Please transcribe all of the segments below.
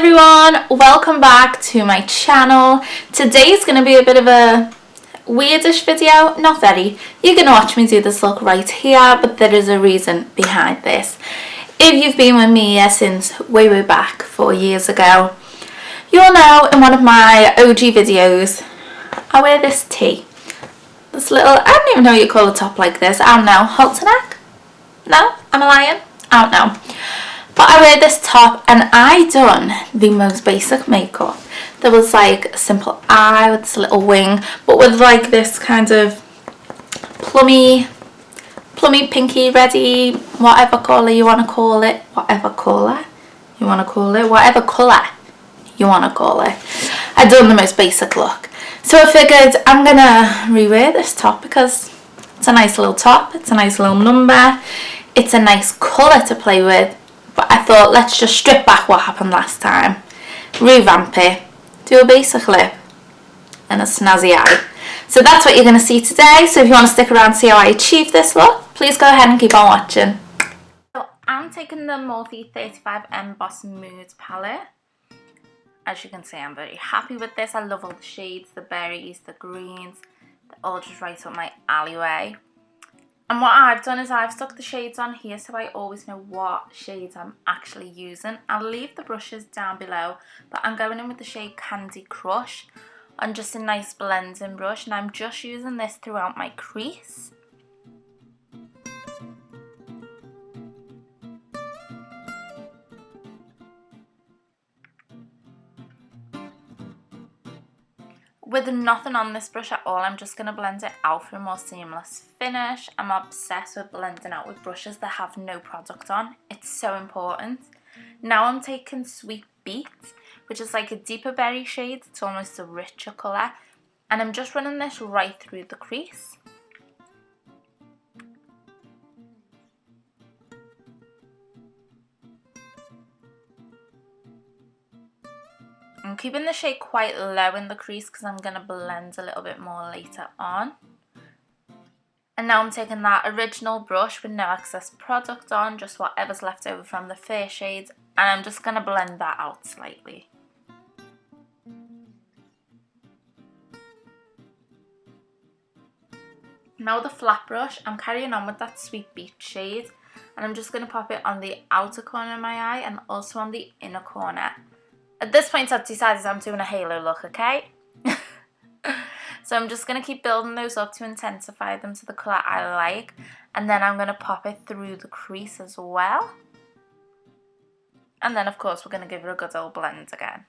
everyone, welcome back to my channel. Today is going to be a bit of a weirdish video, not very. You're going to watch me do this look right here, but there is a reason behind this. If you've been with me since way back 4 years ago, you'll know in one of my OG videos, I wear this tee. This little, I don't even know what you call a top like this, I don't know, halter neck? No? Am I lying? I don't know. But I wear this top and I done the most basic makeup. There was like a simple eye with this little wing, but with like this kind of plummy, pinky, reddy, whatever colour you want to call it. Whatever colour you want to call it. Whatever colour you want to call it. I done the most basic look. So I figured I'm going to rewear this top because it's a nice little top. It's a nice little number. It's a nice colour to play with. But I thought, let's just strip back what happened last time, revamp it, do a basic lip and a snazzy eye. So that's what you're going to see today. So if you want to stick around and see how I achieve this look, please go ahead and keep on watching. So I'm taking the Morphe 35 Emboss Mood palette. As you can see, I'm very happy with this. I love all the shades, the berries, the greens. They're all just right up my alleyway. And what I've done is I've stuck the shades on here so I always know what shades I'm actually using. I'll leave the brushes down below, but I'm going in with the shade Candy Crush on just a nice blending brush, and I'm just using this throughout my crease. With nothing on this brush at all, I'm just going to blend it out for a more seamless finish. I'm obsessed with blending out with brushes that have no product on. It's so important. Now I'm taking Sweet Beet, which is like a deeper berry shade. It's almost a richer colour. And I'm just running this right through the crease. I'm keeping the shade quite low in the crease because I'm going to blend a little bit more later on. And now I'm taking that original brush with no excess product on, just whatever's left over from the fair shades, and I'm just going to blend that out slightly. Now with the flat brush, I'm carrying on with that Sweet Beet shade, and I'm just going to pop it on the outer corner of my eye and also on the inner corner. At this point I've decided I'm doing a halo look, okay? So I'm just going to keep building those up to intensify them to the colour I like. And then I'm going to pop it through the crease as well. And then of course we're going to give it a good old blend again.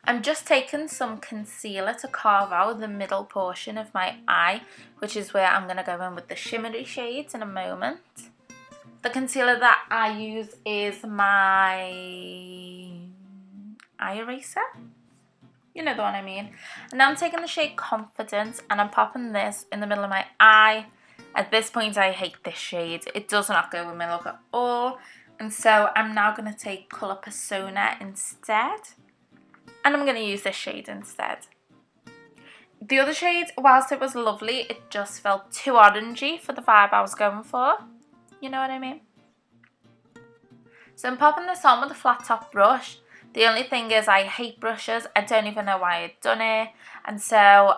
I'm just taking some concealer to carve out the middle portion of my eye, which is where I'm going to go in with the shimmery shades in a moment. The concealer that I use is my eye eraser. You know the one I mean. And now I'm taking the shade Confidence and I'm popping this in the middle of my eye. At this point I hate this shade. It does not go with my look at all. And so I'm now going to take Colour Persona instead. And I'm going to use this shade instead. The other shade, whilst it was lovely, it just felt too orangey for the vibe I was going for. You know what I mean? So I'm popping this on with a flat top brush. The only thing is I hate brushes. I don't even know why I'd done it. And so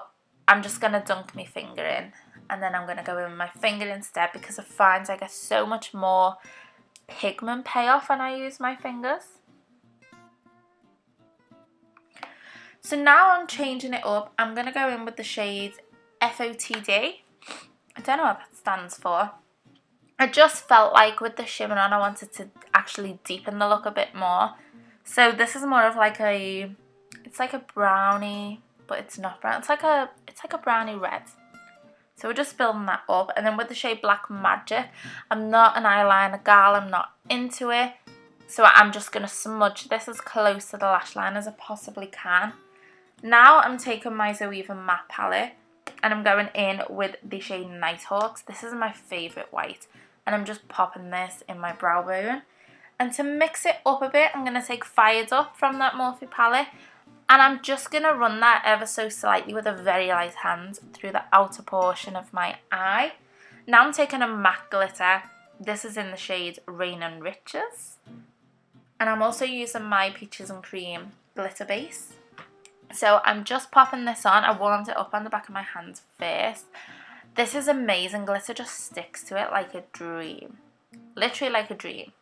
I'm just going to dunk my finger in. And then I'm going to go in with my finger instead because I find I get so much more pigment payoff when I use my fingers. So now I'm changing it up. I'm going to go in with the shade FOTD. I don't know what that stands for. I just felt like with the shimmer on I wanted to actually deepen the look a bit more. So this is more of like it's like a brownie, but it's not brown. It's like a brownie red. So we're just building that up. And then with the shade Black Magic, I'm not an eyeliner gal. I'm not into it. So I'm just going to smudge this as close to the lash line as I possibly can. Now I'm taking my Zoeva matte palette and I'm going in with the shade Nighthawks. This is my favourite white and I'm just popping this in my brow bone. And to mix it up a bit, I'm going to take Fired Up from that Morphe palette And I'm just going to run that ever so slightly with a very light hand through the outer portion of my eye. Now I'm taking a MAC glitter. This is in the shade Rain and Riches. And I'm also using my Peaches and Cream glitter base. So I'm just popping this on. I warmed it up on the back of my hands first. This is amazing. Glitter just sticks to it like a dream. Literally like a dream.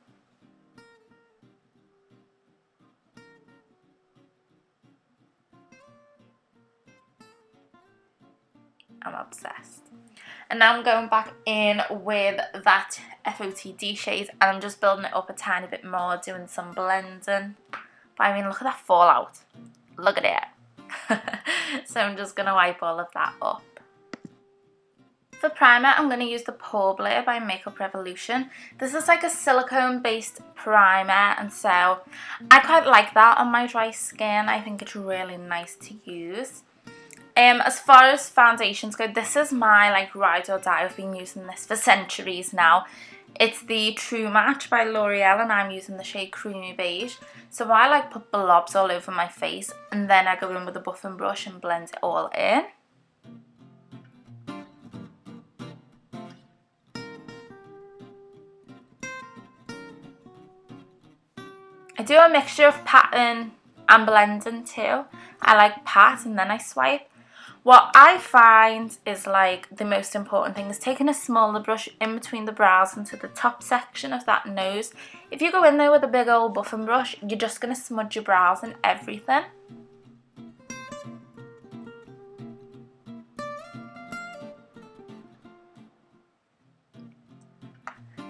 I'm obsessed. And now I'm going back in with that FOTD shade and I'm just building it up a tiny bit more, doing some blending. But I mean, look at that fallout. Look at it. So I'm just going to wipe all of that up. For primer, I'm going to use the Pore Blur by Makeup Revolution. This is like a silicone based primer, and so I quite like that on my dry skin. I think it's really nice to use. As far as foundations go, this is my like ride or die. I've been using this for centuries now. It's the True Match by L'Oreal and I'm using the shade Creamy Beige. So I like put blobs all over my face and then I go in with a buffing brush and blend it all in. I do a mixture of patting and blending too. I like pat and then I swipe. What I find is like the most important thing is taking a smaller brush in between the brows into the top section of that nose. If you go in there with a big old buffing brush, you're just going to smudge your brows and everything.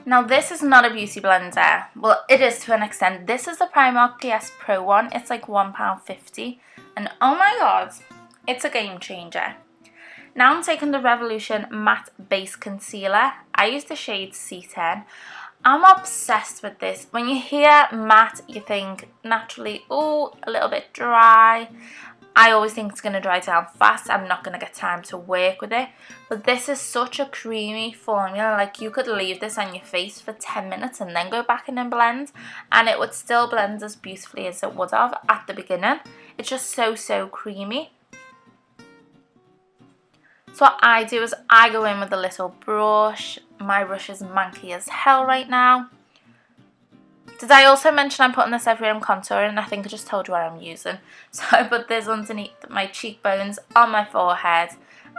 Now this is not a beauty blender. Well, it is to an extent. This is the Primark PS Pro one. It's like £1.50 and oh my god, it's a game changer. Now I'm taking the Revolution Matte Base Concealer. I use the shade C10. I'm obsessed with this. When you hear matte, you think naturally, oh, a little bit dry. I always think it's going to dry down fast. I'm not going to get time to work with it. But this is such a creamy formula. Like you could leave this on your face for 10 minutes and then go back in and blend. And it would still blend as beautifully as it would have at the beginning. It's just so creamy. So what I do is I go in with a little brush. My brush is manky as hell right now. Did I also mention I'm putting this everywhere I'm contouring? I think I just told you what I'm using. So I put this underneath my cheekbones, on my forehead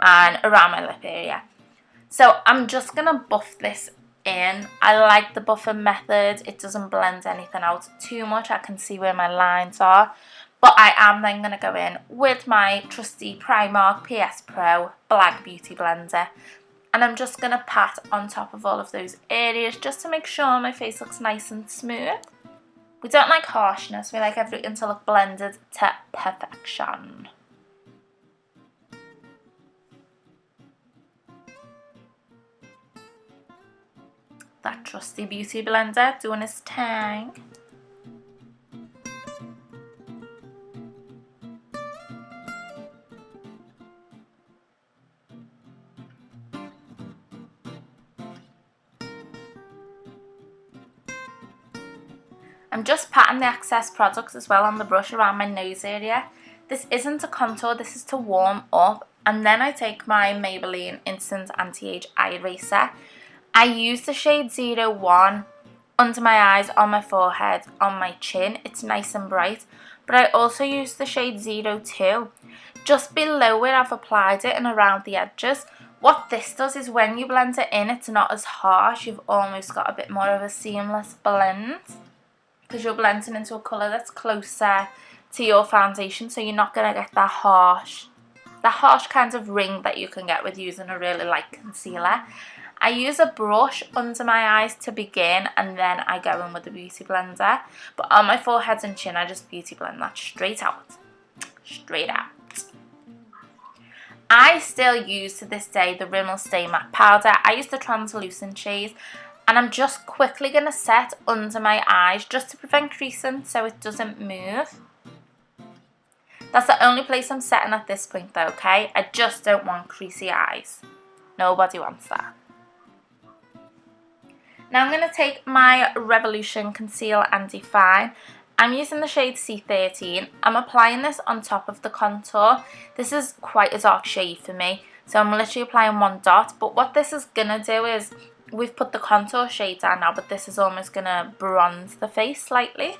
and around my lip area. So I'm just going to buff this in. I like the buffing method. It doesn't blend anything out too much. I can see where my lines are. But I am then going to go in with my trusty Primark PS Pro Black Beauty Blender. And I'm just going to pat on top of all of those areas just to make sure my face looks nice and smooth. We don't like harshness, we like everything to look blended to perfection. That trusty beauty blender doing its thing. I'm just patting the excess products as well on the brush around my nose area. This isn't a contour, this is to warm up. And then I take my Maybelline Instant Anti-Age Eye Eraser. I use the shade 01 under my eyes, on my forehead, on my chin. It's nice and bright. But I also use the shade 02 just below where I've applied it and around the edges. What this does is when you blend it in, it's not as harsh. You've almost got a bit more of a seamless blend, because you're blending into a colour that's closer to your foundation, so you're not going to get that harsh kind of ring that you can get with using a really light concealer. I use a brush under my eyes to begin and then I go in with the beauty blender. But on my forehead and chin I just beauty blend that straight out. Straight out. I still use to this day the Rimmel Stay Matte Powder. I use the translucent shade. And I'm just quickly going to set under my eyes just to prevent creasing so it doesn't move. That's the only place I'm setting at this point though, okay? I just don't want creasy eyes. Nobody wants that. Now I'm going to take my Revolution Conceal and Define. I'm using the shade C13. I'm applying this on top of the contour. This is quite a dark shade for me, so I'm literally applying one dot. But what this is going to do is, we've put the contour shade down now, but this is almost going to bronze the face slightly.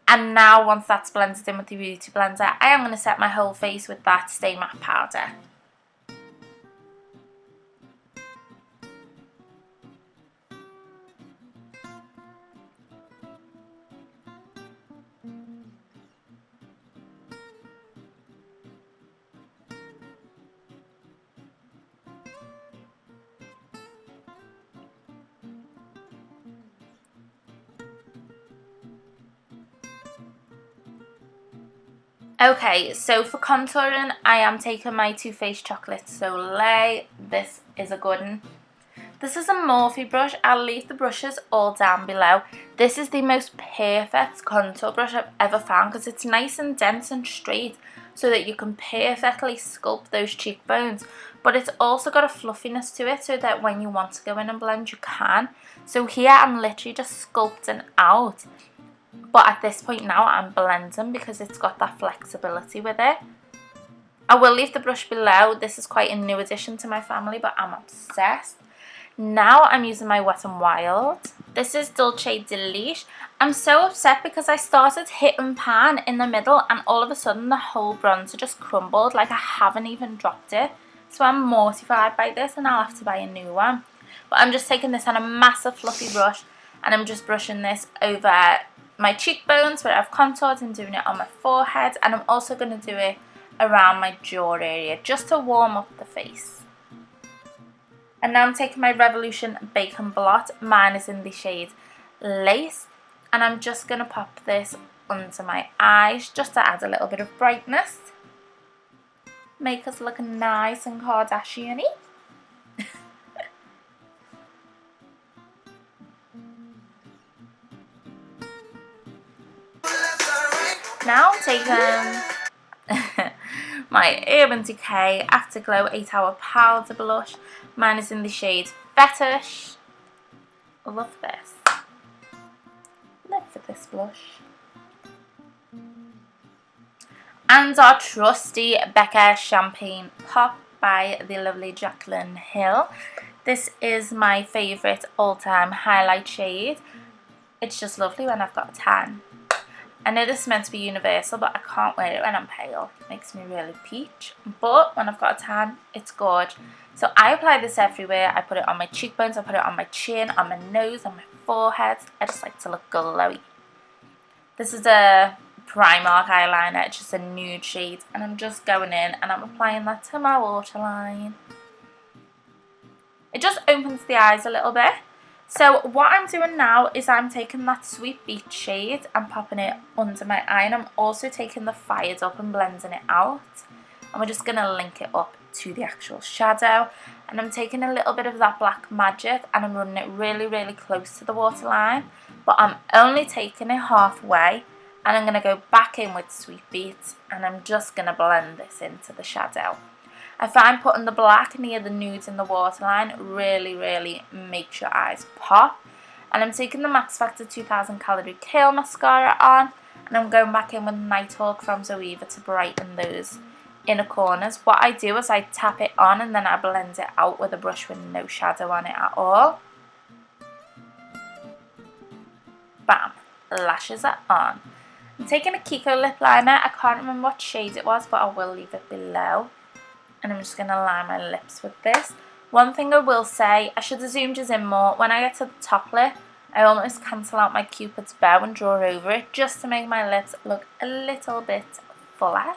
And now once that's blended in with the Beauty Blender, I am going to set my whole face with that Stay Matte powder. Okay, so for contouring, I am taking my Too Faced Chocolate Soleil. This is a good one. This is a Morphe brush. I'll leave the brushes all down below. This is the most perfect contour brush I've ever found because it's nice and dense and straight so that you can perfectly sculpt those cheekbones. But it's also got a fluffiness to it so that when you want to go in and blend, you can. So here I'm literally just sculpting out. But at this point now I'm blending because it's got that flexibility with it. I will leave the brush below. This is quite a new addition to my family, but I'm obsessed. Now I'm using my Wet n Wild. This is Dolce Delice. I'm so upset because I started hit and pan in the middle and all of a sudden the whole bronzer just crumbled, like I haven't even dropped it. So I'm mortified by this and I'll have to buy a new one. But I'm just taking this on a massive fluffy brush and I'm just brushing this over my cheekbones where I've contoured and doing it on my forehead, and I'm also going to do it around my jaw area just to warm up the face. And now I'm taking my Revolution Bacon Blot. Mine is in the shade Lace, and I'm just going to pop this under my eyes just to add a little bit of brightness. Make us look nice and Kardashian-y. Now I'm taking my Urban Decay Afterglow 8 Hour Powder Blush. Mine is in the shade Fetish. Love this. Live for this blush. And our trusty Becca Champagne Pop by the lovely Jaclyn Hill. This is my favourite all-time highlight shade. It's just lovely when I've got a tan. I know this is meant to be universal, but I can't wear it when I'm pale. It makes me really peach. But when I've got a tan, it's gorgeous. So I apply this everywhere. I put it on my cheekbones, I put it on my chin, on my nose, on my forehead. I just like to look glowy. This is a Primark eyeliner. It's just a nude shade. And I'm just going in and I'm applying that to my waterline. It just opens the eyes a little bit. So what I'm doing now is I'm taking that Sweet Beach shade and popping it under my eye, and I'm also taking the Fired Up and blending it out, and we're just going to link it up to the actual shadow. And I'm taking a little bit of that Black Magic and I'm running it really, really close to the waterline, but I'm only taking it halfway, and I'm going to go back in with Sweet Beach and I'm just going to blend this into the shadow. I find putting the black near the nudes in the waterline really, really makes your eyes pop. And I'm taking the Max Factor 2000 Calorie Kill Mascara on, and I'm going back in with Nighthawk from Zoeva to brighten those inner corners. What I do is I tap it on and then I blend it out with a brush with no shadow on it at all. Bam! Lashes are on. I'm taking a Kiko lip liner. I can't remember what shade it was, but I will leave it below. And I'm just going to line my lips with this. One thing I will say, I should have zoomed in more. When I get to the top lip, I almost cancel out my Cupid's bow and draw over it just to make my lips look a little bit fuller.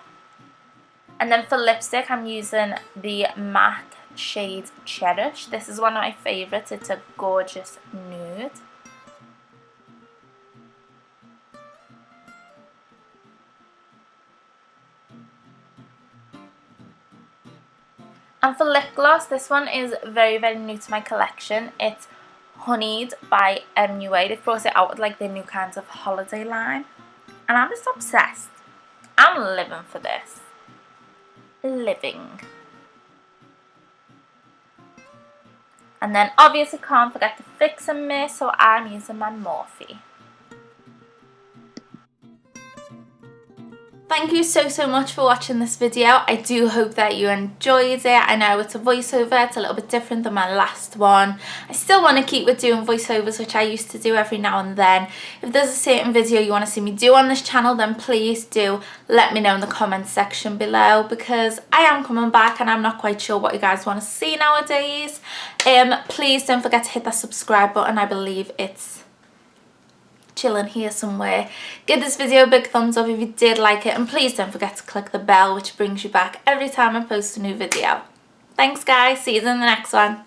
And then for lipstick, I'm using the MAC shade Cherish. This is one of my favourites. It's a gorgeous nude. And for lip gloss, this one is very, very new to my collection. It's Honeyed by MUA. They've brought it out with like their new kinds of holiday line. And I'm just obsessed. I'm living for this. Living. And then obviously can't forget to fix and mist, so I'm using my Morphe. Thank you so much for watching this video. I do hope that you enjoyed it. I know it's a voiceover, it's a little bit different than my last one. I still want to keep with doing voiceovers, which I used to do every now and then. If there's a certain video you want to see me do on this channel, then please do let me know in the comments section below, because I am coming back and I'm not quite sure what you guys want to see nowadays. Please don't forget to hit that subscribe button. I believe it's chilling here somewhere. Give this video a big thumbs up if you did like it, and please don't forget to click the bell, which brings you back every time I post a new video. Thanks guys, see you in the next one.